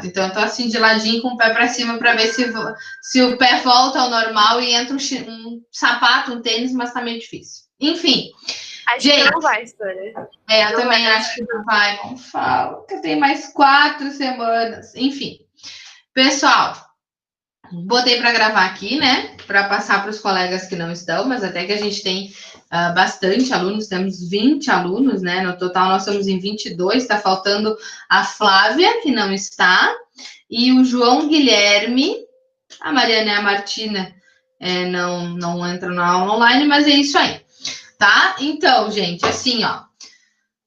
lado. Então, eu tô assim de ladinho com o pé para cima para ver se o pé volta ao normal e entra um sapato, um tênis, mas tá meio difícil. Enfim. Acho que não vai, Sônia. Eu também acho que não vai. Não falo, que tem mais 4 semanas. Enfim. Pessoal, botei para gravar aqui, né? Para passar para os colegas que não estão, mas até que a gente tem bastante alunos, temos 20 alunos, né? No total, nós estamos em 22, está faltando a Flávia, que não está, e o João Guilherme, a Mariana e a Martina não entram na aula online, mas é isso aí, tá? Então, gente, assim, ó,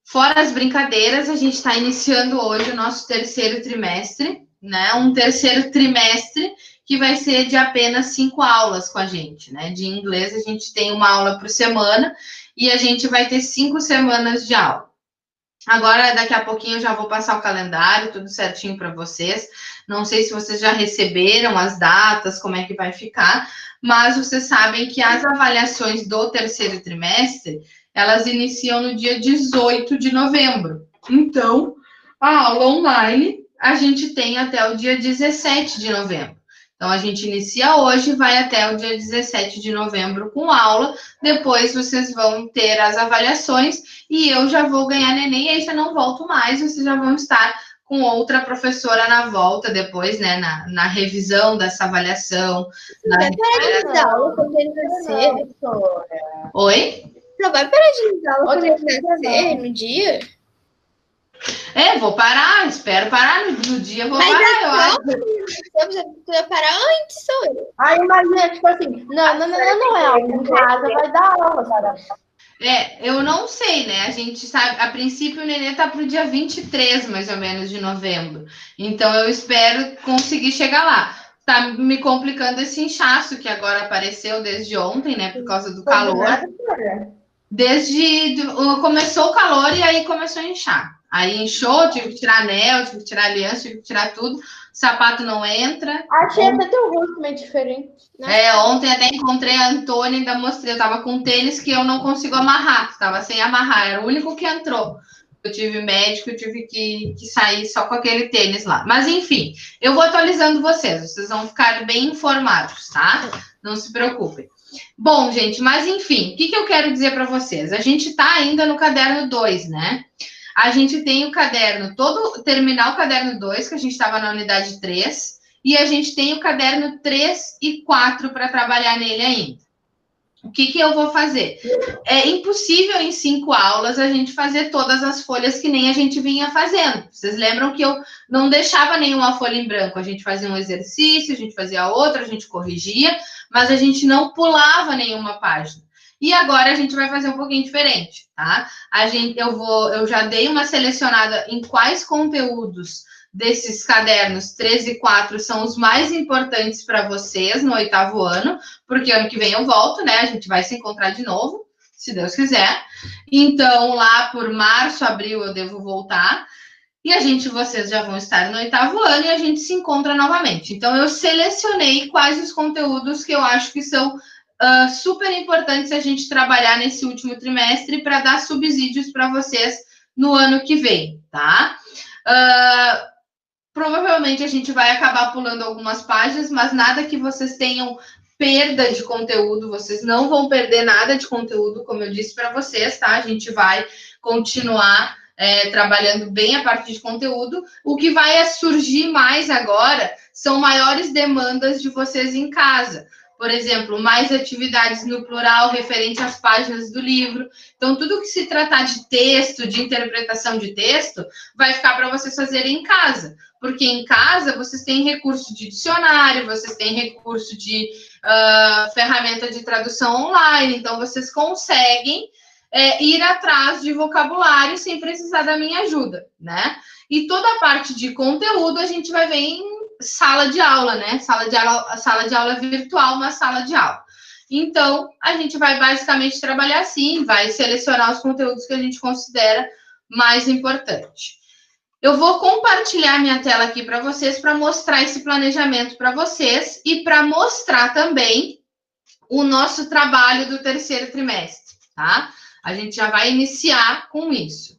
fora as brincadeiras, a gente está iniciando hoje o nosso terceiro trimestre, né? Um terceiro trimestre que vai ser de apenas 5 aulas com a gente, né? De inglês, a gente tem uma aula por semana e a gente vai ter 5 semanas de aula. Agora, daqui a pouquinho, eu já vou passar o calendário, tudo certinho para vocês. Não sei se vocês já receberam as datas, como é que vai ficar, mas vocês sabem que as avaliações do terceiro trimestre, elas iniciam no dia 18 de novembro. Então, a aula online, a gente tem até o dia 17 de novembro. Então, a gente inicia hoje e vai até o dia 17 de novembro com aula. Depois, vocês vão ter as avaliações e eu já vou ganhar neném, e aí já não volto mais, vocês já vão estar com outra professora na volta depois, né, na revisão dessa avaliação. Vai parar de dar aula quando ele nascer? Oi? Não vai parar de dar aula quando ele nascer, no dia? Vou parar, espero parar no dia, vou parar, eu acho. Tu vai parar antes, Sônia. Aí imagina, tipo assim, não é aula em casa, vai dar aula, cara. Eu não sei, né? A gente sabe, a princípio o nenê tá pro dia 23, mais ou menos, de novembro. Então eu espero conseguir chegar lá. Tá me complicando esse inchaço que agora apareceu desde ontem, né? Por causa do calor. Começou o calor e aí começou a inchar. Aí inchou, tive que tirar anel, tive que tirar aliança, tive que tirar tudo. O sapato não entra. Achei até teu rosto meio diferente. Ontem até encontrei a Antônia, ainda mostrei. Eu tava com um tênis que eu não consigo amarrar. Tava sem amarrar, era o único que entrou. Eu tive médico, eu tive que sair só com aquele tênis lá. Mas enfim, eu vou atualizando vocês vão ficar bem informados, tá? Não se preocupem. Bom, gente, mas enfim, o que eu quero dizer para vocês? A gente tá ainda no caderno 2, né? A gente tem o caderno terminar o caderno 2, que a gente estava na unidade 3, e a gente tem o caderno 3 e 4 para trabalhar nele ainda. O que eu vou fazer? É impossível em 5 aulas a gente fazer todas as folhas que nem a gente vinha fazendo. Vocês lembram que eu não deixava nenhuma folha em branco. A gente fazia um exercício, a gente fazia outro, a gente corrigia, mas a gente não pulava nenhuma página. E agora a gente vai fazer um pouquinho diferente, tá? Eu já dei uma selecionada em quais conteúdos desses cadernos 3 e 4 são os mais importantes para vocês no 8º ano, porque ano que vem eu volto, né? A gente vai se encontrar de novo, se Deus quiser. Então, lá por março, abril, eu devo voltar. E vocês já vão estar no 8º ano e a gente se encontra novamente. Então, eu selecionei quais os conteúdos que eu acho que são super importantes a gente trabalhar nesse último trimestre para dar subsídios para vocês no ano que vem, tá? Provavelmente a gente vai acabar pulando algumas páginas, mas nada que vocês tenham perda de conteúdo, vocês não vão perder nada de conteúdo, como eu disse para vocês, tá? A gente vai continuar trabalhando bem a parte de conteúdo. O que vai surgir mais agora são maiores demandas de vocês em casa. Por exemplo, mais atividades no plural referente às páginas do livro. Então, tudo que se tratar de texto, de interpretação de texto, vai ficar para vocês fazerem em casa. Porque em casa vocês têm recurso de dicionário, vocês têm recurso de ferramenta de tradução online. Então, vocês conseguem ir atrás de vocabulário sem precisar da minha ajuda, né? E toda a parte de conteúdo a gente vai ver em sala de aula, né? Sala de aula virtual, uma sala de aula. Então, a gente vai basicamente trabalhar assim, vai selecionar os conteúdos que a gente considera mais importante. Eu vou compartilhar minha tela aqui para vocês, para mostrar esse planejamento para vocês e para mostrar também o nosso trabalho do terceiro trimestre, tá? A gente já vai iniciar com isso.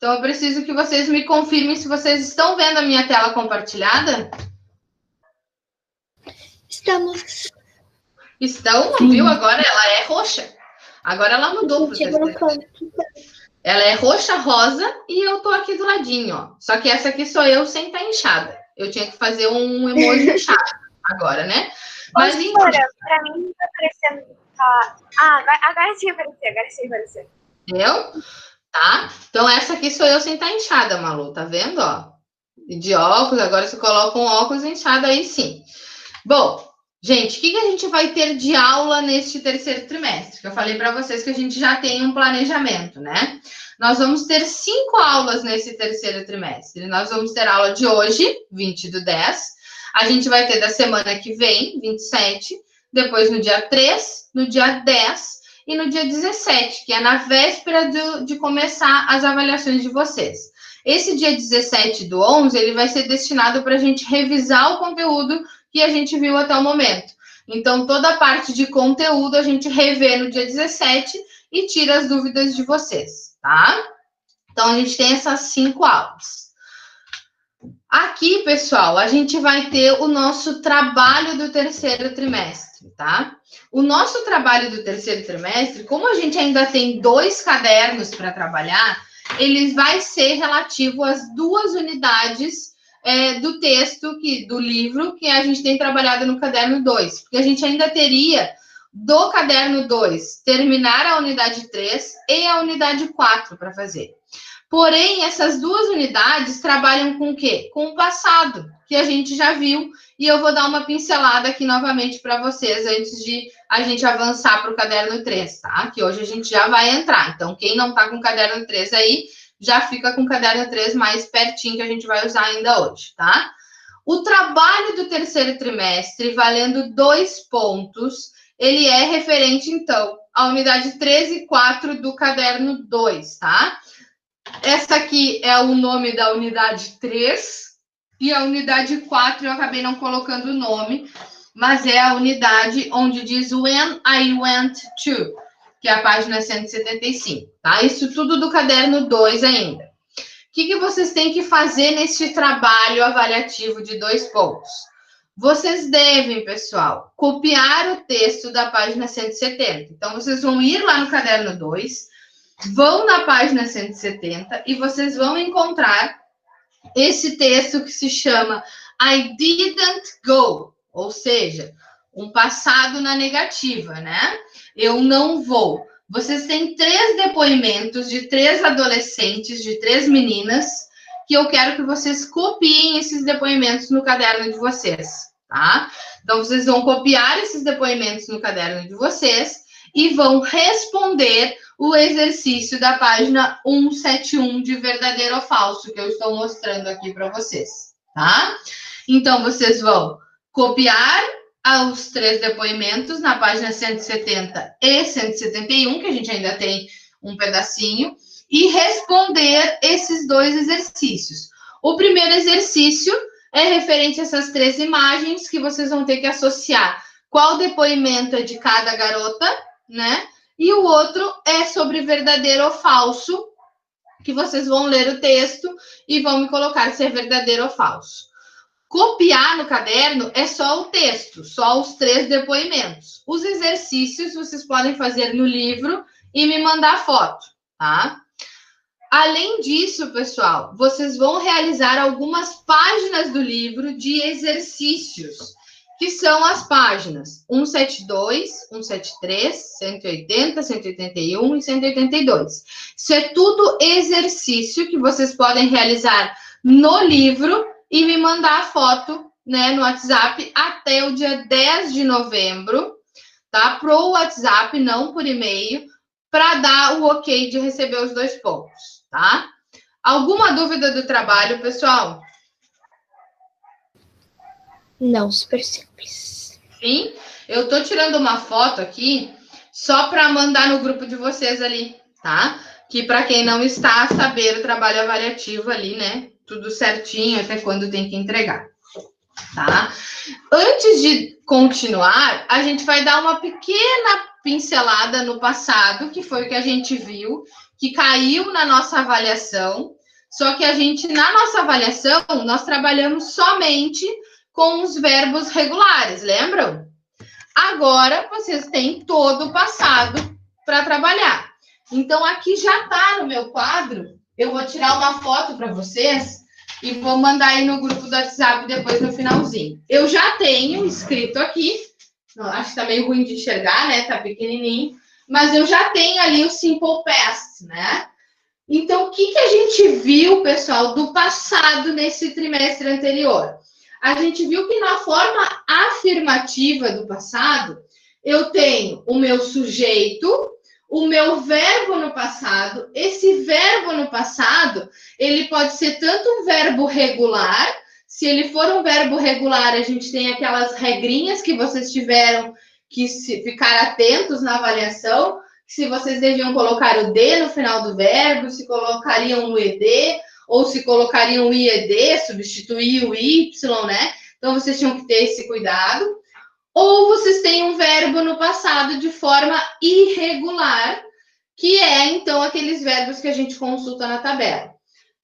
Então, eu preciso que vocês me confirmem se vocês estão vendo a minha tela compartilhada. Estamos. Estão, viu? Agora ela é roxa. Agora ela mudou para o terceiro. Ela é roxa, rosa e eu tô aqui do ladinho, ó. Só que essa aqui sou eu sem estar inchada. Eu tinha que fazer um emoji inchado agora, né? Mas enfim. Pra mim não tá aparecendo. Agora sim apareceu. Entendeu? Tá? Então essa aqui sou eu sem estar inchada, Malu. Tá vendo, ó? De óculos, agora você coloca um óculos inchado aí sim. Bom, gente, o que a gente vai ter de aula neste terceiro trimestre? Que eu falei para vocês que a gente já tem um planejamento, né? Nós vamos ter 5 aulas nesse terceiro trimestre. Nós vamos ter aula de hoje, 20/10. A gente vai ter da semana que vem, 27. Depois no dia 3, no dia 10 e no dia 17, que é na véspera de começar as avaliações de vocês. Esse dia 17/11, ele vai ser destinado para a gente revisar o conteúdo que a gente viu até o momento. Então, toda a parte de conteúdo a gente revê no dia 17 e tira as dúvidas de vocês, tá? Então, a gente tem essas 5 aulas. Aqui, pessoal, a gente vai ter o nosso trabalho do terceiro trimestre, tá? O nosso trabalho do terceiro trimestre, como a gente ainda tem 2 cadernos para trabalhar, ele vai ser relativo às 2 unidades do texto, do livro, que a gente tem trabalhado no caderno 2. Porque a gente ainda teria, do caderno 2, terminar a unidade 3 e a unidade 4 para fazer. Porém, essas 2 unidades trabalham com o quê? Com o passado, que a gente já viu, e eu vou dar uma pincelada aqui novamente para vocês, antes de a gente avançar para o caderno 3, tá? Que hoje a gente já vai entrar. Então, quem não está com o caderno 3 aí, já fica com o caderno 3 mais pertinho, que a gente vai usar ainda hoje, tá? O trabalho do terceiro trimestre, valendo 2 pontos, ele é referente, então, à unidade 3 e 4 do caderno 2, tá? Essa aqui é o nome da unidade 3 e a unidade 4 eu acabei não colocando o nome, mas é a unidade onde diz When I Went To, que é a página 175, tá? Isso tudo do caderno 2 ainda. O que vocês têm que fazer neste trabalho avaliativo de 2 pontos? Vocês devem, pessoal, copiar o texto da página 170. Então, vocês vão ir lá no caderno 2, vão na página 170 e vocês vão encontrar esse texto que se chama I didn't go, ou seja, um passado na negativa, né? Eu não vou. Vocês têm 3 depoimentos de 3 adolescentes, de 3 meninas, que eu quero que vocês copiem esses depoimentos no caderno de vocês, tá? Então, vocês vão copiar esses depoimentos no caderno de vocês e vão responder o exercício da página 171 de verdadeiro ou falso, que eu estou mostrando aqui para vocês, tá? Então, vocês vão copiar os 3 depoimentos na página 170 e 171, que a gente ainda tem um pedacinho, e responder esses 2 exercícios. O primeiro exercício é referente a essas 3 imagens que vocês vão ter que associar qual depoimento é de cada garota, né? E o outro é sobre verdadeiro ou falso, que vocês vão ler o texto e vão me colocar se é verdadeiro ou falso. Copiar no caderno é só o texto, só os 3 depoimentos. Os exercícios vocês podem fazer no livro e me mandar foto, tá? Além disso, pessoal, vocês vão realizar algumas páginas do livro de exercícios, que são as páginas 172, 173, 180, 181 e 182. Isso é tudo exercício que vocês podem realizar no livro e me mandar a foto, né, no WhatsApp até o dia 10 de novembro, tá? Pro WhatsApp, não por e-mail, para dar o ok de receber os 2 pontos, tá? Alguma dúvida do trabalho, pessoal? Não, super simples. Sim, eu tô tirando uma foto aqui só para mandar no grupo de vocês ali, tá? Que para quem não está, saber o trabalho avaliativo ali, né? Tudo certinho, até quando tem que entregar, tá? Antes de continuar, a gente vai dar uma pequena pincelada no passado, que foi o que a gente viu, que caiu na nossa avaliação, só que a gente, na nossa avaliação, nós trabalhamos somente com os verbos regulares, lembram? Agora, vocês têm todo o passado para trabalhar. Então, aqui já está no meu quadro. Eu vou tirar uma foto para vocês e vou mandar aí no grupo do WhatsApp depois no finalzinho. Eu já tenho escrito aqui, acho que tá meio ruim de enxergar, né? Tá pequenininho, mas eu já tenho ali o Simple Past, né? Então, o que a gente viu, pessoal, do passado nesse trimestre anterior? A gente viu que na forma afirmativa do passado, eu tenho o meu sujeito, o meu verbo no passado. Esse verbo no passado, ele pode ser tanto um verbo regular. Se ele for um verbo regular, a gente tem aquelas regrinhas que vocês tiveram que ficar atentos na avaliação. Se vocês deviam colocar o D no final do verbo, se colocariam o ED, ou se colocariam o IED, substituir o Y, né? Então, vocês tinham que ter esse cuidado. Ou vocês têm um verbo no passado de forma irregular, que é, então, aqueles verbos que a gente consulta na tabela.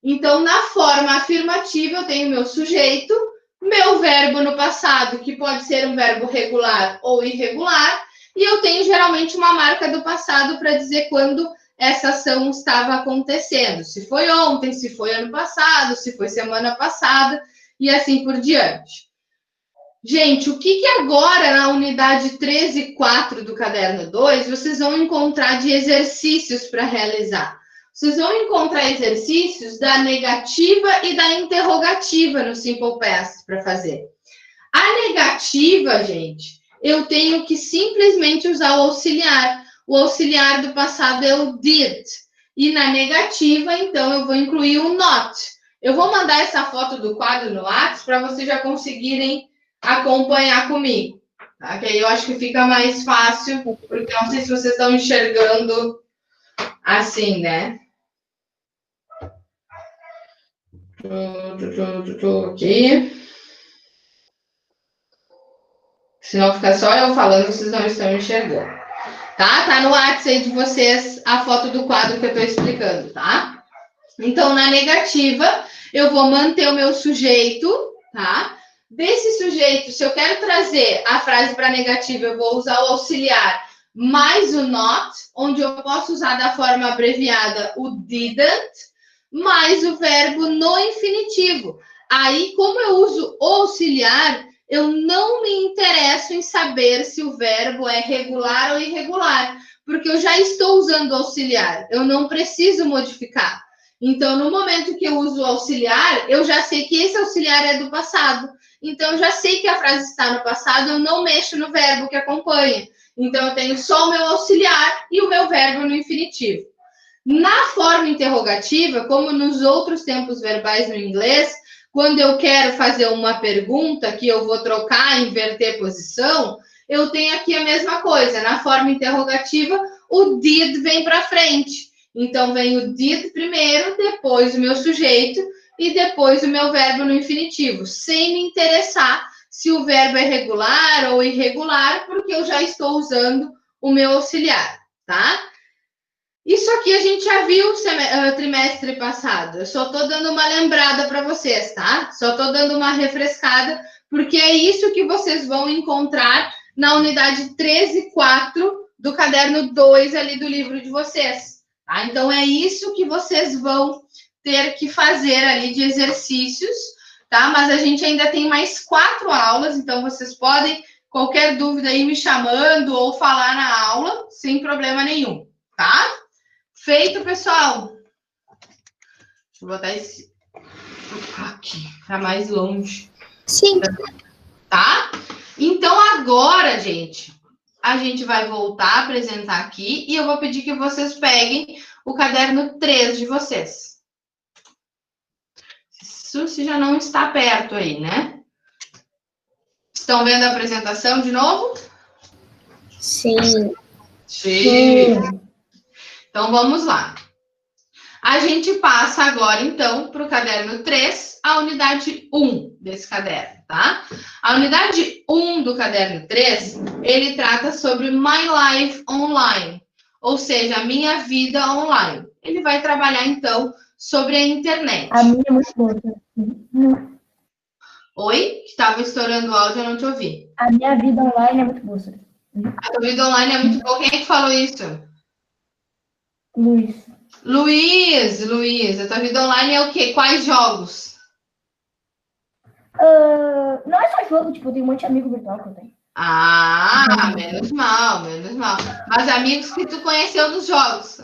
Então, na forma afirmativa, eu tenho meu sujeito, meu verbo no passado, que pode ser um verbo regular ou irregular, e eu tenho, geralmente, uma marca do passado para dizer quando essa ação estava acontecendo. Se foi ontem, se foi ano passado, se foi semana passada, e assim por diante. Gente, o que agora na unidade 13 e 4 do caderno 2, vocês vão encontrar de exercícios para realizar? Vocês vão encontrar exercícios da negativa e da interrogativa no Simple Past para fazer. A negativa, gente, eu tenho que simplesmente usar o auxiliar. O auxiliar do passado é o did. E na negativa, então, eu vou incluir o not. Eu vou mandar essa foto do quadro no WhatsApp para vocês já conseguirem acompanhar comigo, tá? Que aí eu acho que fica mais fácil, porque não sei se vocês estão enxergando assim, né? Aqui. Se não ficar só eu falando, vocês não estão enxergando. Tá? Tá no WhatsApp aí de vocês a foto do quadro que eu estou explicando, tá? Então, na negativa, eu vou manter o meu sujeito, tá? Desse sujeito, se eu quero trazer a frase para negativa, eu vou usar o auxiliar mais o not, onde eu posso usar da forma abreviada o didn't, mais o verbo no infinitivo. Aí, como eu uso o auxiliar, eu não me interesso em saber se o verbo é regular ou irregular, porque eu já estou usando o auxiliar, eu não preciso modificar. Então, no momento que eu uso o auxiliar, eu já sei que esse auxiliar é do passado. Então, eu já sei que a frase está no passado, eu não mexo no verbo que acompanha. Então, eu tenho só o meu auxiliar e o meu verbo no infinitivo. Na forma interrogativa, como nos outros tempos verbais no inglês, quando eu quero fazer uma pergunta que eu vou trocar, inverter posição, eu tenho aqui a mesma coisa. Na forma interrogativa, o did vem para frente. Então, vem o did primeiro, depois o meu sujeito e depois o meu verbo no infinitivo, sem me interessar se o verbo é regular ou irregular, porque eu já estou usando o meu auxiliar, tá? Isso aqui a gente já viu trimestre passado. Eu só estou dando uma lembrada para vocês, tá? Só estou dando uma refrescada, porque é isso que vocês vão encontrar na unidade 13.4 do caderno 2 ali do livro de vocês. Tá? Então, é isso que vocês vão ter que fazer ali de exercícios, tá? Mas a gente ainda tem mais 4 aulas, então vocês podem, qualquer dúvida aí, me chamando ou falar na aula, sem problema nenhum, tá? Feito, pessoal. Deixa eu botar esse aqui, tá mais longe. Sim. Tá? Então, agora, gente, a gente vai voltar a apresentar aqui e eu vou pedir que vocês peguem o caderno 3 de vocês. Isso se já não está perto aí, né? Estão vendo a apresentação de novo? Sim. Sim. Então, vamos lá. A gente passa agora, então, para o caderno 3, a unidade 1 desse caderno, tá? A unidade 1 do caderno 3, ele trata sobre My Life Online, ou seja, a minha vida online. ele vai trabalhar, então, sobre a internet. A minha é muito boa. Oi? Estava estourando o áudio, eu não te ouvi. A minha vida online é muito boa. A tua vida online é muito boa. Quem é que falou isso? Luiz. Luiz, a tua vida online é o quê? Quais jogos? Não é só jogo, tipo, eu tenho um monte de amigo virtual que eu tenho. Ah, menos mal. Mas amigos que tu conheceu nos jogos.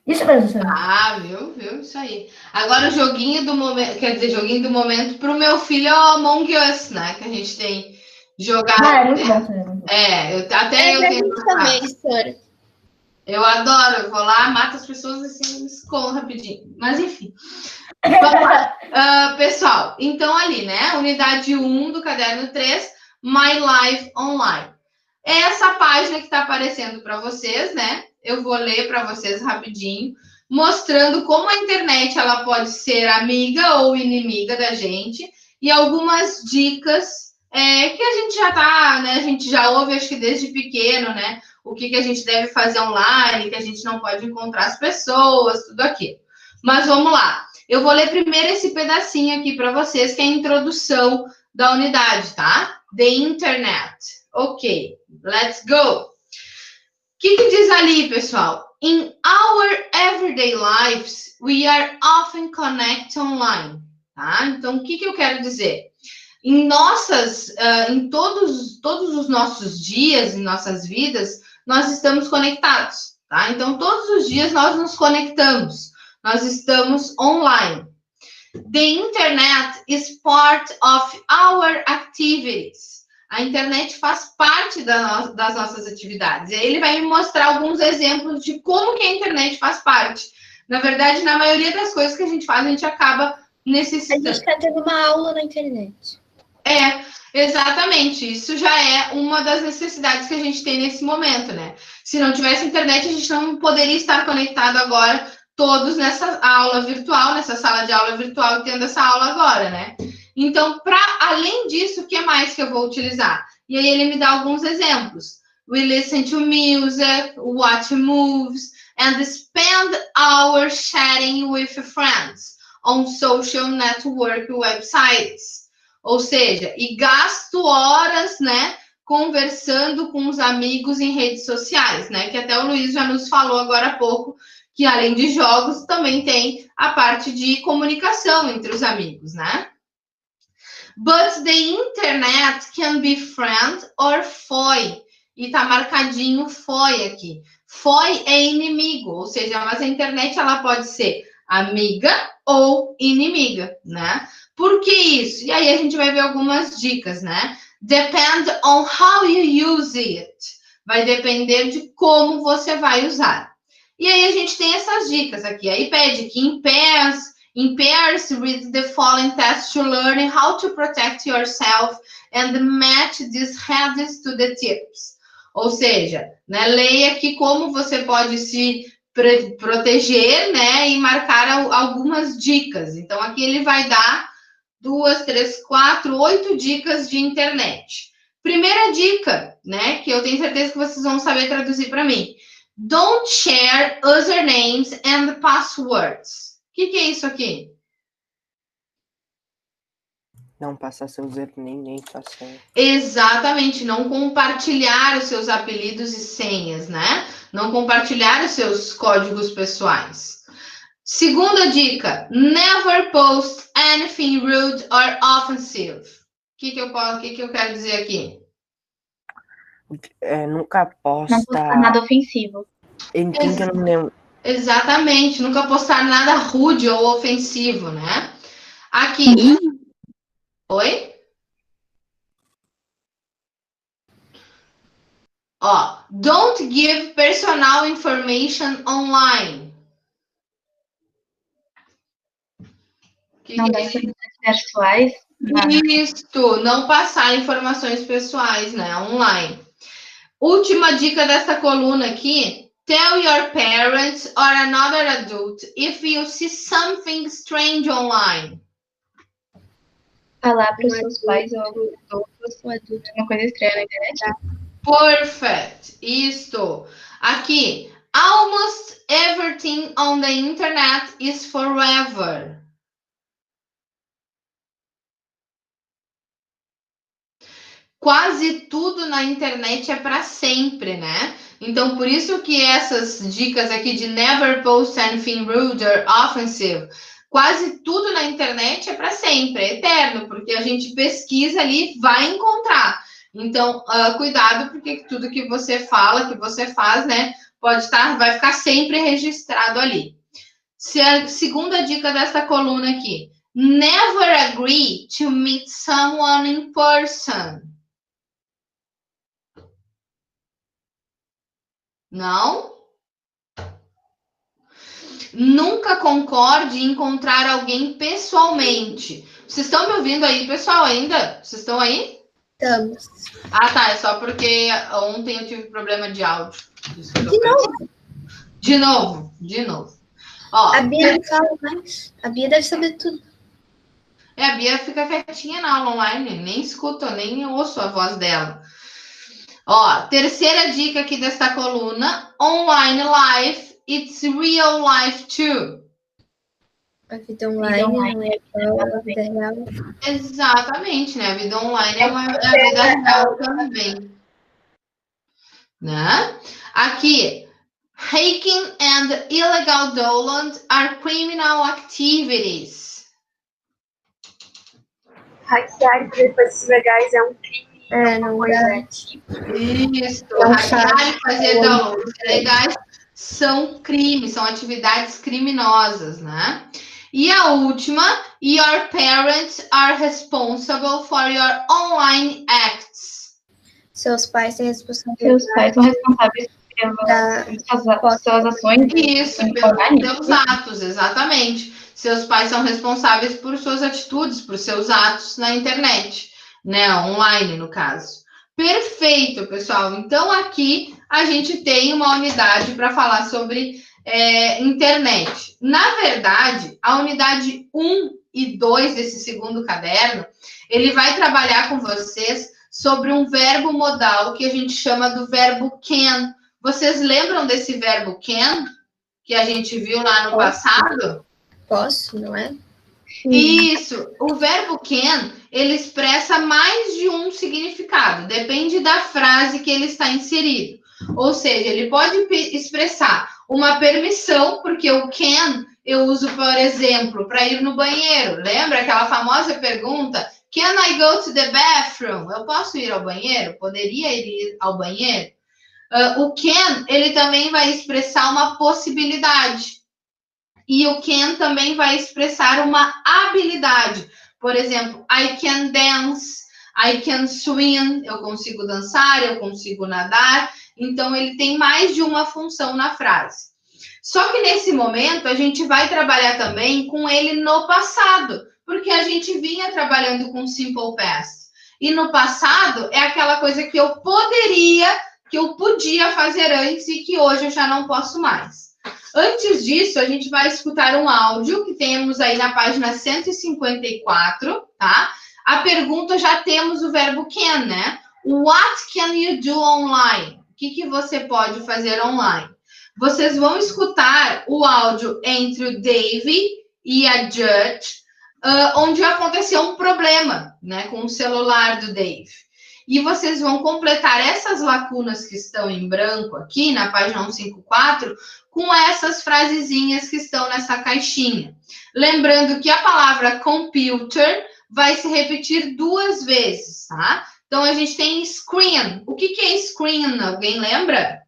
Isso mesmo, senhor. Ah, viu? Isso aí. Agora o joguinho do momento, quer dizer, joguinho do momento pro meu filho é o Among Us, né? Que a gente tem jogado. Ah, é muito bom, senhor. Até eu pra tenho. gente também, senhora. Eu adoro, eu vou lá, mato as pessoas assim, me escondo rapidinho. Mas enfim. Vamos lá. Pessoal, então ali, né? Unidade 1 do caderno 3, My Life Online. É essa página que está aparecendo para vocês, né? Eu vou ler para vocês rapidinho, mostrando como a internet ela pode ser amiga ou inimiga da gente e algumas dicas que a gente já tá, né? A gente já ouve, acho que desde pequeno, né? O que a gente deve fazer online, que a gente não pode encontrar as pessoas, tudo aquilo. Mas vamos lá. Eu vou ler primeiro esse pedacinho aqui para vocês, que é a introdução da unidade, tá? The Internet. Ok, let's go. O que diz ali, pessoal? In our everyday lives, we are often connected online. Tá? Então, o que eu quero dizer? Em todos os nossos dias, em nossas vidas, nós estamos conectados, tá? Então, todos os dias nós nos conectamos, nós estamos online. The internet is part of our activities. A internet faz parte das nossas atividades. E aí ele vai me mostrar alguns exemplos de como que a internet faz parte. Na verdade, na maioria das coisas que a gente faz, a gente acaba necessitando. A gente está tendo uma aula na internet. Exatamente. Isso já é uma das necessidades que a gente tem nesse momento, né? Se não tivesse internet, a gente não poderia estar conectado agora, todos nessa aula virtual, nessa sala de aula virtual, tendo essa aula agora, né? Então, além disso, o que mais que eu vou utilizar? E aí ele me dá alguns exemplos. We listen to music, watch movies, and spend hours chatting with friends on social network websites. Ou seja, e gasto horas, né, conversando com os amigos em redes sociais, né? Que até o Luiz já nos falou agora há pouco, que além de jogos, também tem a parte de comunicação entre os amigos, né? But the internet can be friend or foe. E tá marcadinho foe aqui. Foe é inimigo, ou seja, mas a internet ela pode ser amiga ou inimiga, né? Por que isso? E aí a gente vai ver algumas dicas, né? Depend on how you use it. Vai depender de como você vai usar. E aí a gente tem essas dicas aqui. Aí pede que in pairs, read the following tests to learn how to protect yourself and match these headings to the tips. Ou seja, né, leia aqui como você pode se proteger, né, e marcar algumas dicas. Então, aqui ele vai dar 2, 3, 4, 8 dicas de internet. Primeira dica, né, que eu tenho certeza que vocês vão saber traduzir para mim. Don't share usernames and passwords. O que é isso aqui? Não passar seu username nem passar. Exatamente, não compartilhar os seus apelidos e senhas, né? Não compartilhar os seus códigos pessoais. Segunda dica, never post anything rude or offensive. O que eu quero dizer aqui? Nunca posta... Não postar nada ofensivo. Quem que eu não lembro? Exatamente, nunca postar nada rude ou ofensivo, né? Aqui. Oi? Ó, don't give personal information online. Não dá informações pessoais. Isso, não passar informações pessoais, né, online. Última dica dessa coluna aqui. Tell your parents or another adult if you see something strange online. Falar para os seus pais ou algum adulto uma coisa estranha na internet. Perfect. Isto. Aqui. Almost everything on the internet is forever. Quase tudo na internet é para sempre, né? Então, por isso que essas dicas aqui de never post anything rude or offensive, quase tudo na internet é para sempre, é eterno, porque a gente pesquisa ali, vai encontrar. Então, cuidado, porque tudo que você fala, que você faz, né, vai ficar sempre registrado ali. Segunda dica desta coluna aqui. Never agree to meet someone in person. Não? Nunca concorde em encontrar alguém pessoalmente. Vocês estão me ouvindo aí, pessoal, ainda? Vocês estão aí? Estamos. Ah, tá. É só porque ontem eu tive problema de áudio. De novo? De novo. Ó, A Bia não fala mais. A Bia deve saber tudo. a Bia fica quietinha na aula online. Nem escuto, nem ouço a voz dela. Ó, terceira dica aqui desta coluna. Online life, it's real life too. A vida online não é igual a vida real. Exatamente, né? A vida online é a vida real também. Né? Aqui, hacking and illegal download are criminal activities. Hackear coisas legais é um crime. Não dá. Isso, hackear e fazer downloads legais são crimes, são atividades criminosas, né? E a última, your parents are responsible for your online acts. Seus pais têm responsabilidade. Seus pais são responsáveis pelas suas ações. Isso, pelos seus atos, exatamente. Seus pais são responsáveis por suas atitudes, por seus atos na internet, né? Online, no caso. Perfeito, pessoal. Então, aqui a gente tem uma unidade para falar sobre internet. Na verdade, a unidade 1 e 2 desse segundo caderno, ele vai trabalhar com vocês sobre um verbo modal que a gente chama do verbo can. Vocês lembram desse verbo can que a gente viu lá no passado? Posso, não é? Isso. O verbo can, ele expressa mais de um significado. Depende da frase que ele está inserido. Ou seja, ele pode expressar uma permissão, porque o can eu uso, por exemplo, para ir no banheiro. Lembra aquela famosa pergunta? Can I go to the bathroom? Eu posso ir ao banheiro? Poderia ir ao banheiro? O can, ele também vai expressar uma possibilidade. E o can também vai expressar uma habilidade. Por exemplo, I can dance, I can swim, eu consigo dançar, eu consigo nadar. Então, ele tem mais de uma função na frase. Só que nesse momento, a gente vai trabalhar também com ele no passado, porque a gente vinha trabalhando com simple past. E no passado, é aquela coisa que eu podia fazer antes e que hoje eu já não posso mais. Antes disso, a gente vai escutar um áudio que temos aí na página 154, tá? A pergunta, já temos o verbo can, né? What can you do online? O que você pode fazer online? Vocês vão escutar o áudio entre o Dave e a Judge, onde aconteceu um problema, né, com o celular do Dave. E vocês vão completar essas lacunas que estão em branco aqui, na página 154, com essas frasezinhas que estão nessa caixinha. Lembrando que a palavra computer vai se repetir 2 vezes, tá? Então, a gente tem screen. O que é screen? Alguém lembra?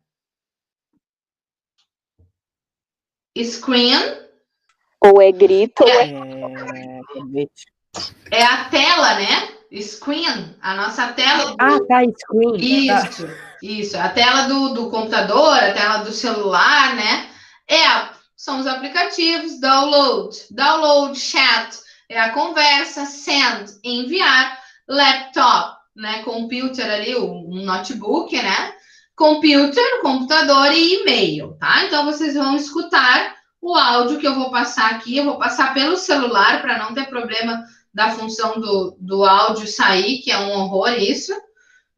Screen? Ou é grito, ou é a tela, né? Screen, a nossa tela. Tá, screen. Isso. A tela do computador, a tela do celular, né? São os aplicativos. Download, chat, é a conversa. Send, enviar. Laptop, né? Computer ali, um notebook, né? Computer, computador e e-mail, tá? Então, vocês vão escutar o áudio que eu vou passar aqui. Eu vou passar pelo celular para não ter problema da função do áudio sair, que é um horror isso.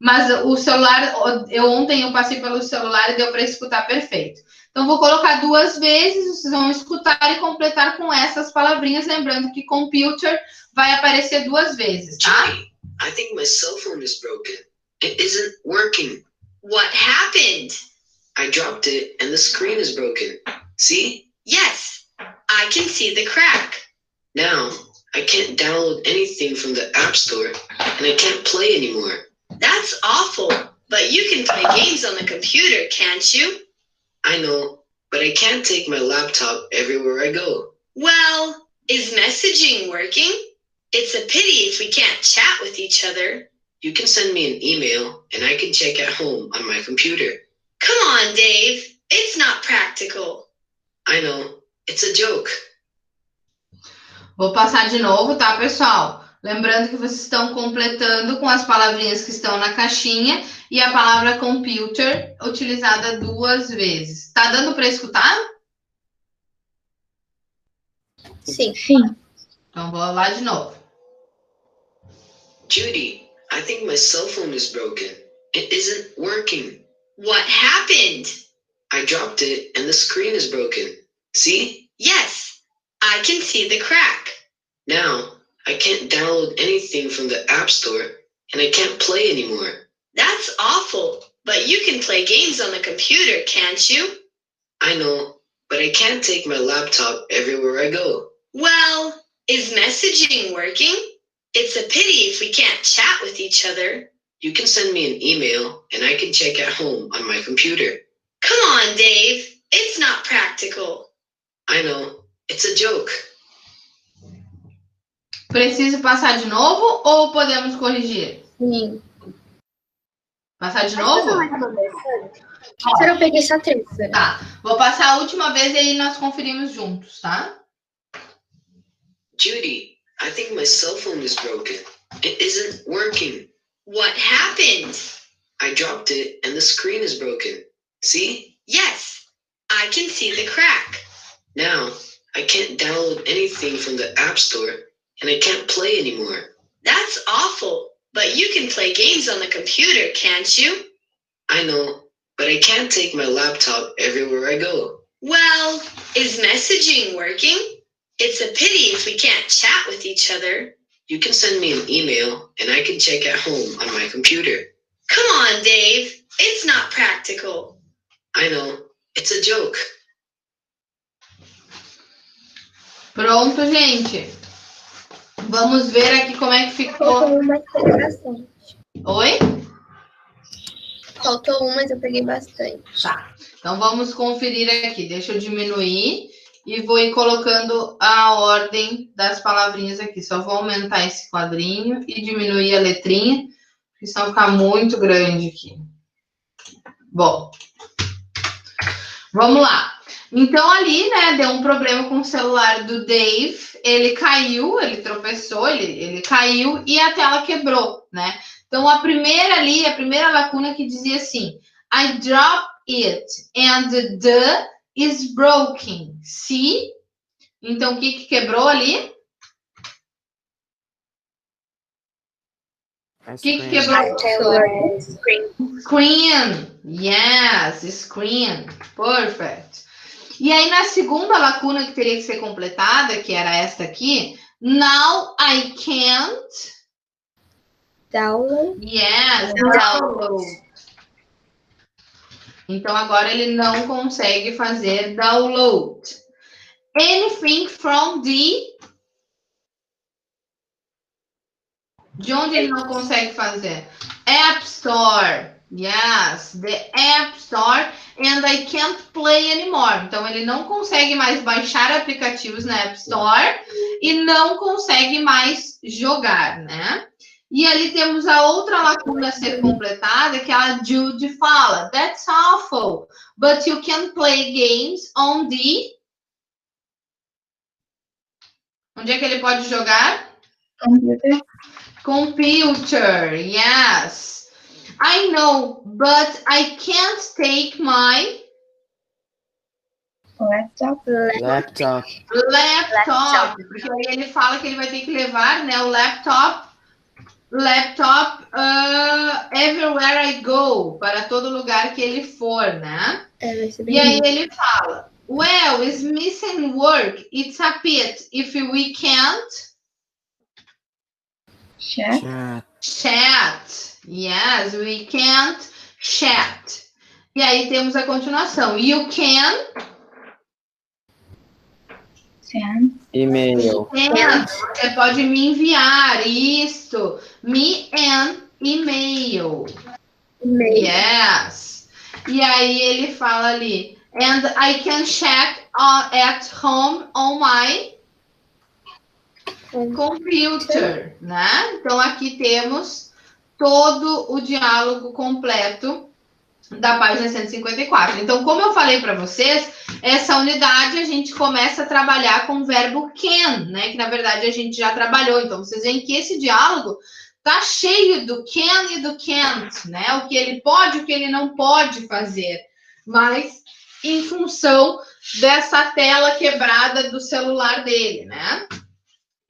Mas o celular, ontem eu passei pelo celular e deu para escutar perfeito. Então, vou colocar 2 vezes, vocês vão escutar e completar com essas palavrinhas, lembrando que computer vai aparecer 2 vezes, tá? Judy, I think my cell phone is broken. It isn't working. What happened? I dropped it and the screen is broken. See? Yes, I can see the crack. Now, I can't download anything from the App Store and I can't play anymore. That's awful, but you can play games on the computer, can't you? I know, but I can't take my laptop everywhere I go. Well, is messaging working? It's a pity if we can't chat with each other. You can send me an email and I can check at home on my computer. Come on, Dave. It's not practical. I know, it's a joke. Vou passar de novo, tá, pessoal? Lembrando que vocês estão completando com as palavrinhas que estão na caixinha e a palavra computer utilizada 2 vezes. Tá dando para escutar? Sim. Então, vou lá de novo. Judy, I think my cell phone is broken. It isn't working. What happened? I dropped it and the screen is broken. See? Yes, I can see the crack. Now, I can't download anything from the App Store and I can't play anymore. That's awful, but you can play games on the computer, can't you? I know, but I can't take my laptop everywhere I go. Well, is messaging working? It's a pity if we can't chat with each other. You can send me an email and I can check at home on my computer. Come on, Dave. It's not practical. I know, it's a joke. Preciso passar de novo ou podemos corrigir? Sim. Passar de novo? Só eu peguei só 3. Tá. Vou passar a última vez e aí nós conferimos juntos, tá? Judy, I think my cell phone is broken. It isn't working. What happened? I dropped it and the screen is broken. See? Yes, I can see the crack. Now, I can't download anything from the App Store and I can't play anymore. That's awful, but you can play games on the computer, can't you? I know, but I can't take my laptop everywhere I go. Well, is messaging working? It's a pity if we can't chat with each other. You can send me an email and I can check at home on my computer. Come on, Dave. It's not practical. I know, it's a joke. Pronto, gente. Vamos ver aqui como é que ficou. Faltou uma, mas peguei bastante. Oi? Faltou uma, mas eu peguei bastante. Tá. Então, vamos conferir aqui. Deixa eu diminuir e vou ir colocando a ordem das palavrinhas aqui. Só vou aumentar esse quadrinho e diminuir a letrinha, porque senão fica muito grande aqui. Bom, vamos lá. Então, ali, né, deu um problema com o celular do Dave. Ele caiu, ele tropeçou, ele caiu e a tela quebrou, né? Então, a primeira lacuna que dizia assim, I dropped it and the is broken. See? Então, o que quebrou ali? O que quebrou? Screen. Yes, screen. Perfect. E aí, na segunda lacuna que teria que ser completada, que era esta aqui, now I can't Download. Yes, download. Então, agora ele não consegue fazer download. Anything from the... De onde ele não consegue fazer? App Store. Yes, the App Store. And I can't play anymore. Então, ele não consegue mais baixar aplicativos na App Store e não consegue mais jogar, né? E ali temos a outra lacuna a ser completada, que a Judy fala, that's awful, but you can play games on the... Onde é que ele pode jogar? Computer. Computer, yes. I know, but I can't take my... Laptop. Laptop. Porque aí ele fala que ele vai ter que levar, né, o laptop laptop everywhere I go, para todo lugar que ele for, né? Vai ser bem E aí lindo. ele fala, well, is missing work. It's a pit if we can't Chat. chat. Yes, we can't chat. E aí temos a continuação. You can Send. E-mail. você pode me enviar isto. Me an email. E-mail. Yes. E aí ele fala ali, and I can check at home on my computer, né? Então aqui temos todo o diálogo completo da página 154. Então, como eu falei para vocês, essa unidade a gente começa a trabalhar com o verbo can, né? Que na verdade a gente já trabalhou. Então, vocês veem que esse diálogo tá cheio do can e do can't, né? O que ele pode, o que ele não pode fazer. Mas em função dessa tela quebrada do celular dele, né?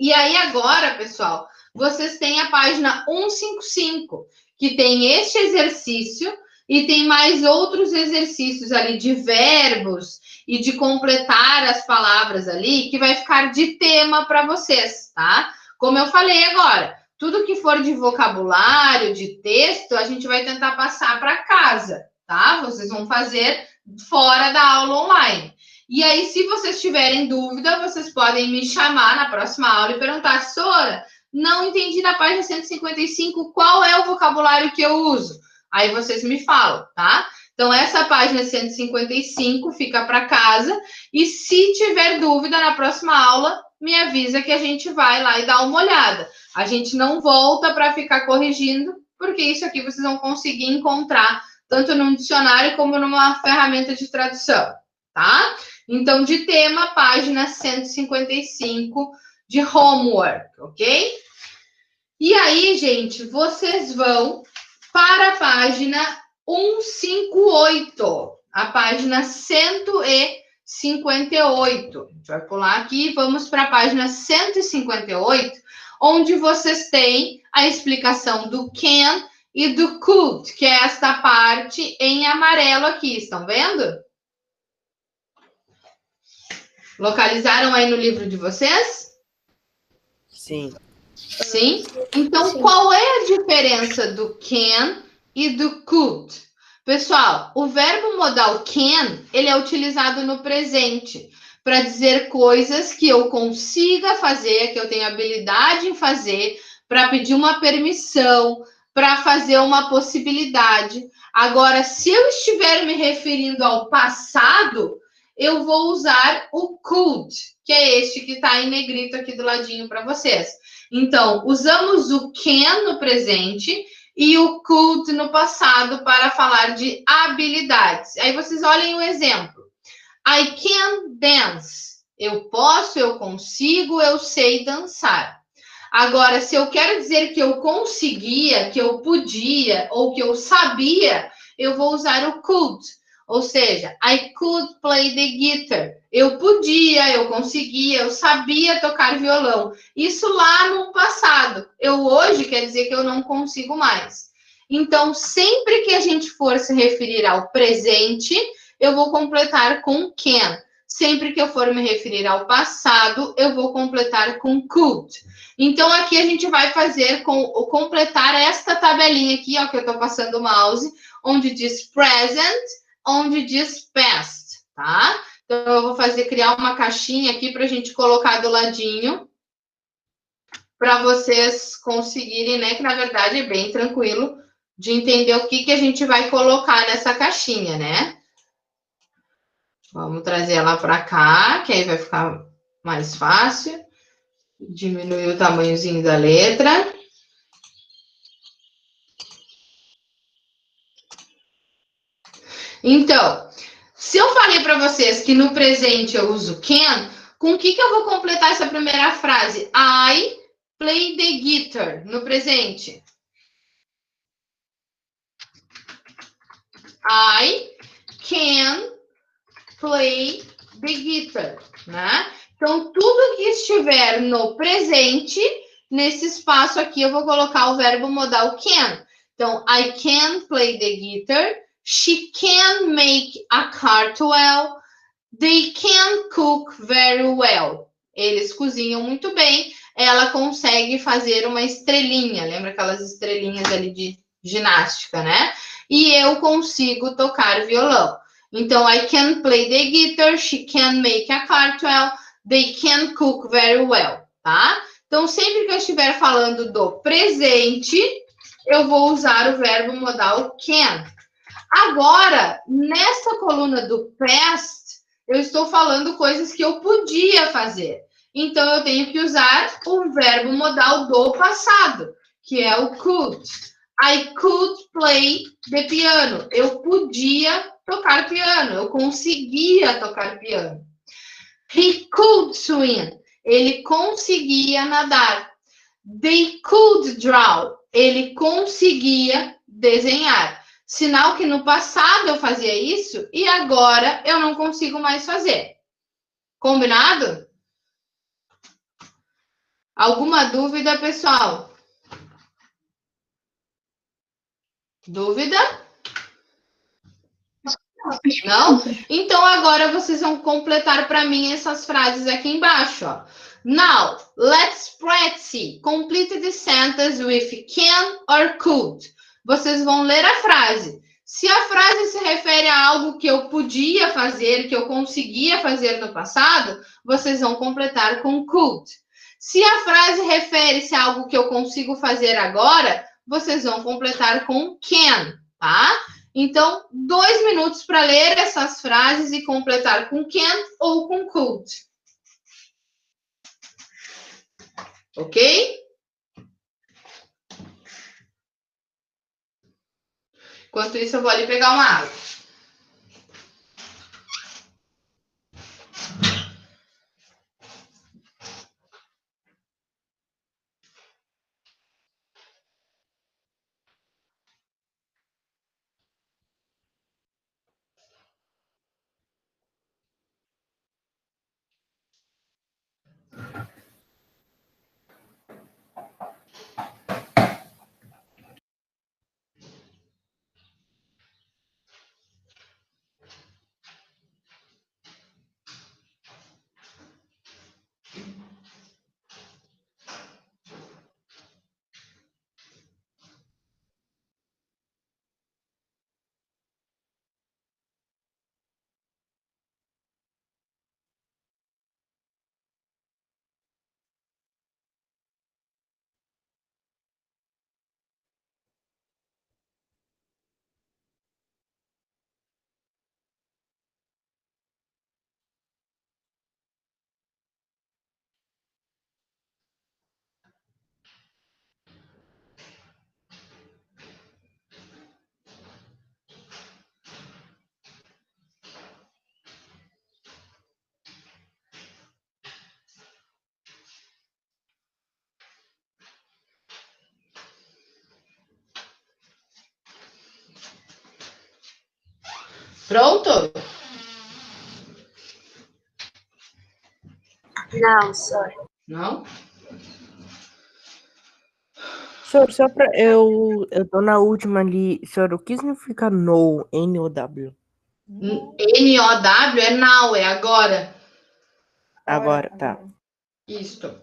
E aí agora, pessoal, vocês têm a página 155, que tem este exercício e tem mais outros exercícios ali de verbos e de completar as palavras ali, que vai ficar de tema para vocês, tá? Como eu falei agora, tudo que for de vocabulário, de texto, a gente vai tentar passar para casa, tá? Vocês vão fazer fora da aula online. E aí, se vocês tiverem dúvida, vocês podem me chamar na próxima aula e perguntar, Sora, não entendi na página 155 qual é o vocabulário que eu uso. Aí vocês me falam, tá? Então, essa página 155 fica para casa. E se tiver dúvida na próxima aula, me avisa que a gente vai lá e dá uma olhada. A gente não volta para ficar corrigindo, porque isso aqui vocês vão conseguir encontrar tanto num dicionário como numa ferramenta de tradução, tá? Então, de tema, página 155 de homework, ok? E aí, gente, vocês vão para a página 158, a página 158. A gente vai pular aqui e vamos para a página 158, onde vocês têm a explicação do can e do could, que é esta parte em amarelo aqui, estão vendo? Localizaram aí no livro de vocês? Sim. Sim? Então, qual é a diferença do can e do could? Pessoal, o verbo modal can, ele é utilizado no presente para dizer coisas que eu consiga fazer, que eu tenho habilidade em fazer, para pedir uma permissão, para fazer uma possibilidade. Agora, se eu estiver me referindo ao passado, eu vou usar o could, que é este que está em negrito aqui do ladinho para vocês. Então, usamos o can no presente e o could no passado para falar de habilidades. Aí vocês olhem o exemplo. I can dance. Eu posso, eu consigo, eu sei dançar. Agora, se eu quero dizer que eu conseguia, que eu podia ou que eu sabia, eu vou usar o could. Ou seja, I could play the guitar. Eu podia, eu conseguia, eu sabia tocar violão. Isso lá no passado. Eu hoje quer dizer que eu não consigo mais. Então, sempre que a gente for se referir ao presente, eu vou completar com can. Sempre que eu for me referir ao passado, eu vou completar com could. Então, aqui a gente vai fazer completar esta tabelinha aqui, ó, que eu estou passando o mouse, onde diz present, onde diz past, tá? Então, eu vou criar uma caixinha aqui para a gente colocar do ladinho, para vocês conseguirem, né? Que, na verdade, é bem tranquilo de entender o que a gente vai colocar nessa caixinha, né? Vamos trazer ela para cá, que aí vai ficar mais fácil. Diminuir o tamanhozinho da letra. Então, se eu falei para vocês que no presente eu uso can, com o que eu vou completar essa primeira frase? I play the guitar, no presente. I can play the guitar, né? Então, tudo que estiver no presente, nesse espaço aqui eu vou colocar o verbo modal can. Então, I can play the guitar. She can make a cartwheel. They can cook very well. Eles cozinham muito bem. Ela consegue fazer uma estrelinha. Lembra aquelas estrelinhas ali de ginástica, né? E eu consigo tocar violão. Então, I can play the guitar. She can make a cartwheel. They can cook very well, tá? Então, sempre que eu estiver falando do presente, eu vou usar o verbo modal can. Agora, nessa coluna do past, eu estou falando coisas que eu podia fazer. Então, eu tenho que usar o verbo modal do passado, que é o could. I could play the piano. Eu podia tocar piano. Eu conseguia tocar piano. He could swim. Ele conseguia nadar. They could draw. Ele conseguia desenhar. Sinal que no passado eu fazia isso e agora eu não consigo mais fazer. Combinado? Alguma dúvida, pessoal? Dúvida? Não? Então agora vocês vão completar para mim essas frases aqui embaixo, ó. Now, let's practice. Complete the sentence with can or could. Vocês vão ler a frase. Se a frase se refere a algo que eu podia fazer, que eu conseguia fazer no passado, vocês vão completar com could. Se a frase refere-se a algo que eu consigo fazer agora, vocês vão completar com can, tá? Então, 2 minutos para ler essas frases e completar com can ou com could. Ok? Enquanto isso, eu vou ali pegar uma água. Pronto? Não, sorry. Não? Senhor, só pra. Eu tô na última ali. Senhor, o que significa no, N-O-W? N-O-W é now, é agora. Agora, tá. Isto.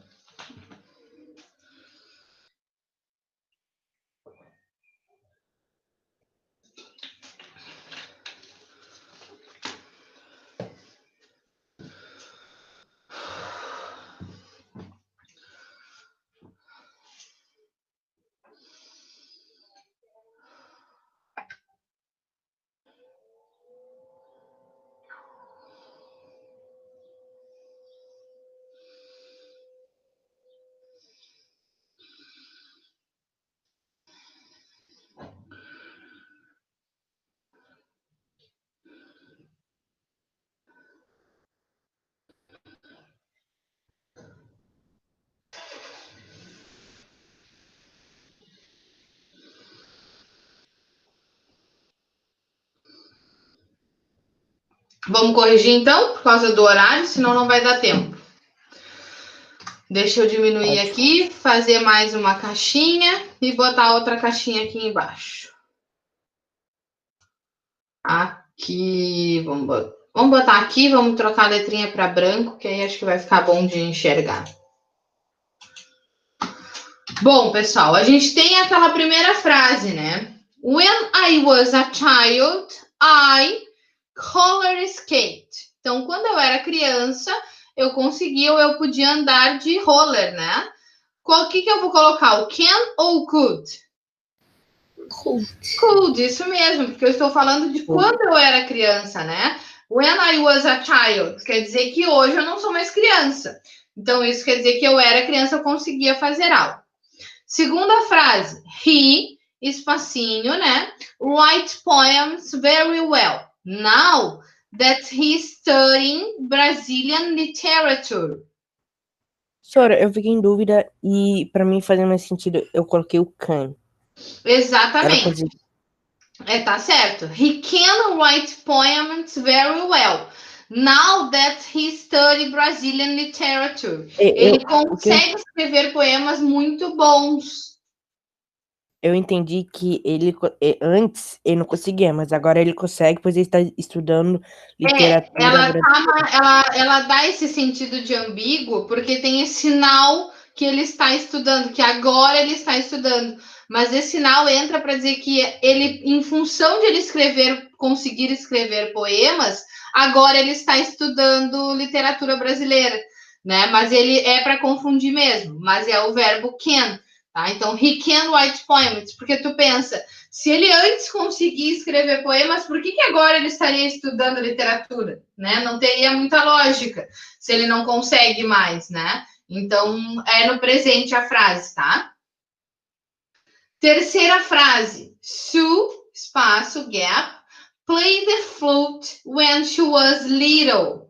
Vamos corrigir então, por causa do horário, senão não vai dar tempo. Deixa eu diminuir aqui, fazer mais uma caixinha e botar outra caixinha aqui embaixo. Aqui, vamos botar aqui, vamos trocar a letrinha para branco, que aí acho que vai ficar bom de enxergar. Bom, pessoal, a gente tem aquela primeira frase, né? When I was a child, I roller skate. Então, quando eu era criança, eu conseguia ou eu podia andar de roller, né? O que eu vou colocar? O can ou o could? Could, isso mesmo, porque eu estou falando de quando eu era criança, né? When I was a child, quer dizer que hoje eu não sou mais criança. Então, isso quer dizer que eu era criança, eu conseguia fazer algo. Segunda frase, he, espacinho, né? Write poems very well. Now that he's studying Brazilian literature. Sora, eu fiquei em dúvida e para mim fazer mais sentido, eu coloquei o can. Exatamente. Tá certo. He can write poems very well. Now that he studied Brazilian literature. Ele consegue escrever poemas muito bons. Eu entendi que ele antes ele não conseguia, mas agora ele consegue, pois ele está estudando literatura. Ela dá esse sentido de ambíguo porque tem esse sinal que ele está estudando, que agora ele está estudando. Mas esse sinal entra para dizer que ele, em função de ele conseguir escrever poemas, agora ele está estudando literatura brasileira, né? Mas ele é para confundir mesmo, mas é o verbo can, tá? Então, he can write poems, porque tu pensa, se ele antes conseguia escrever poemas, por que agora ele estaria estudando literatura, né? Não teria muita lógica, se ele não consegue mais, né? Então, é no presente a frase, tá? Terceira frase, Sue, espaço, gap, play the flute when she was little.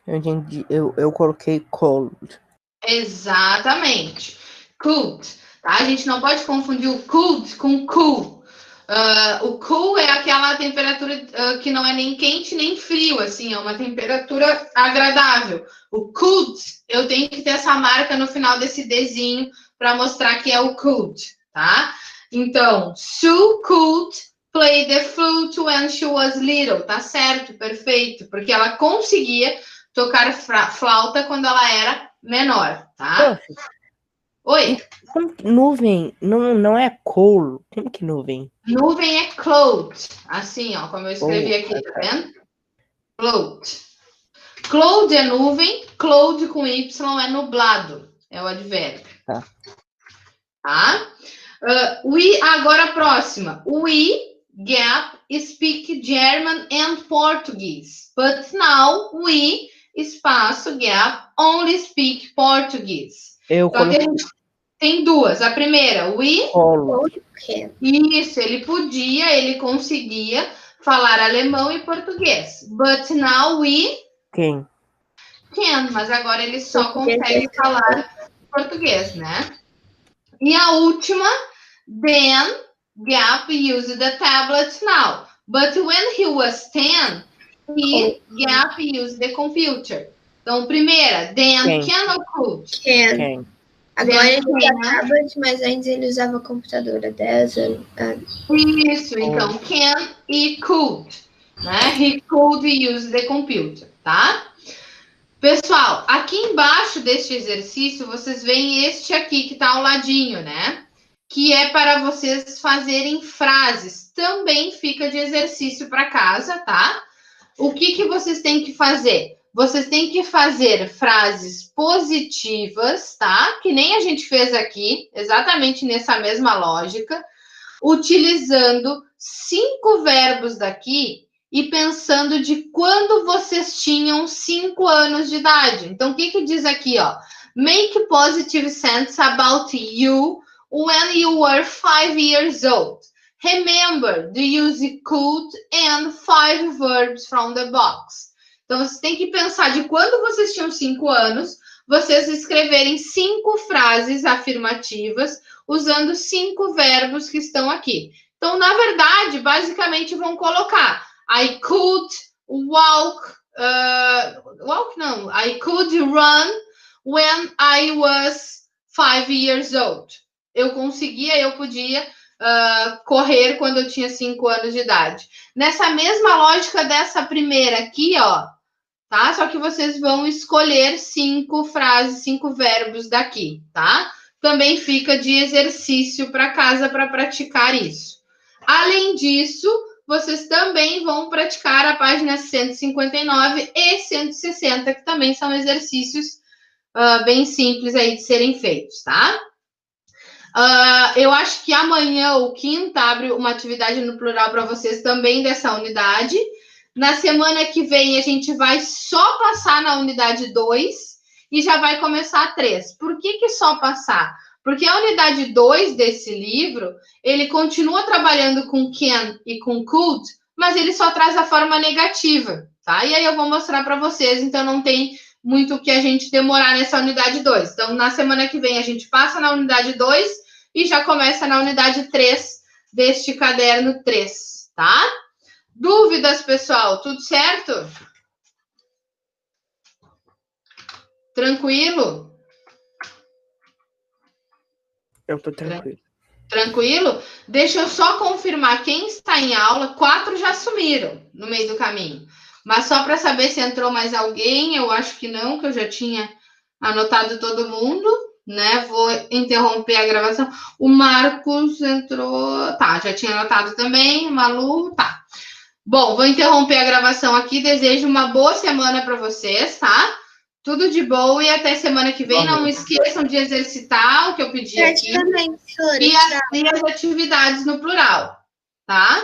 Eu entendi, eu coloquei cold. Exatamente. Could, tá? A gente não pode confundir o could com cool. O cool é aquela temperatura que não é nem quente nem frio, assim, é uma temperatura agradável. O could, eu tenho que ter essa marca no final desse Dzinho para mostrar que é o could, tá? Então, Sue could play the flute when she was little, tá certo, perfeito, porque ela conseguia tocar flauta quando ela era menor, tá? Oi? Como que nuvem não é cold? Como que nuvem? Nuvem é cloud, assim, ó, como eu escrevi aqui, tá vendo? Cloud. Cloud é nuvem, cloud com Y é nublado, é o advérbio. Tá? Agora a próxima. We, gap, speak German and Portuguese. But now we, espaço, gap, only speak Portuguese. Eu coloquei... Tem duas. A primeira, we... Isso, ele conseguia falar alemão e português. But now we... Can, mas agora ele só consegue falar português, né? E a última, then, gap used the tablet now. But when he was 10, he, gap used the computer. Então, primeira, then, can ou could? Can. Agora ele usa tablet, mas antes ele usava computador há 10 anos. Isso, então, can e could. Né? He could use the computer, tá? Pessoal, aqui embaixo deste exercício, vocês veem este aqui que está ao ladinho, né? Que é para vocês fazerem frases. Também fica de exercício para casa, tá? O que vocês têm que fazer? Vocês têm que fazer frases positivas, tá? Que nem a gente fez aqui, exatamente nessa mesma lógica, utilizando 5 verbos daqui e pensando de quando vocês tinham 5 anos de idade. Então, o que diz aqui, ó? Make positive sense about you when you were 5 years old. Remember to use could and 5 verbs from the box. Então, vocês têm que pensar de quando vocês tinham 5 anos, vocês escreverem 5 frases afirmativas usando 5 verbos que estão aqui. Então, na verdade, basicamente vão colocar I could walk, I could run when I was 5 years old. Eu podia correr quando eu tinha 5 anos de idade. Nessa mesma lógica dessa primeira aqui, ó, tá? Só que vocês vão escolher 5 frases, 5 verbos daqui, tá? Também fica de exercício para casa para praticar isso. Além disso, vocês também vão praticar a página 159 e 160, que também são exercícios bem simples aí de serem feitos, tá? Eu acho que amanhã ou quinta abre uma atividade no plural para vocês também dessa unidade. Na semana que vem, a gente vai só passar na unidade 2 e já vai começar a 3. Por que só passar? Porque a unidade 2 desse livro, ele continua trabalhando com can e com could, mas ele só traz a forma negativa, tá? E aí eu vou mostrar para vocês, então não tem muito o que a gente demorar nessa unidade 2. Então, na semana que vem, a gente passa na unidade 2 e já começa na unidade 3 deste caderno 3, tá? Dúvidas, pessoal? Tudo certo? Tranquilo? Eu tô tranquilo. Tranquilo? Deixa eu só confirmar quem está em aula. 4 já sumiram no meio do caminho. Mas só para saber se entrou mais alguém, eu acho que não, que eu já tinha anotado todo mundo, né? Vou interromper a gravação. O Marcos entrou. Tá, já tinha anotado também. Malu, tá. Bom, vou interromper a gravação aqui. Desejo uma boa semana para vocês, tá? Tudo de bom e até semana que vem. Não esqueçam de exercitar o que eu pedi aqui. E as atividades no plural, tá?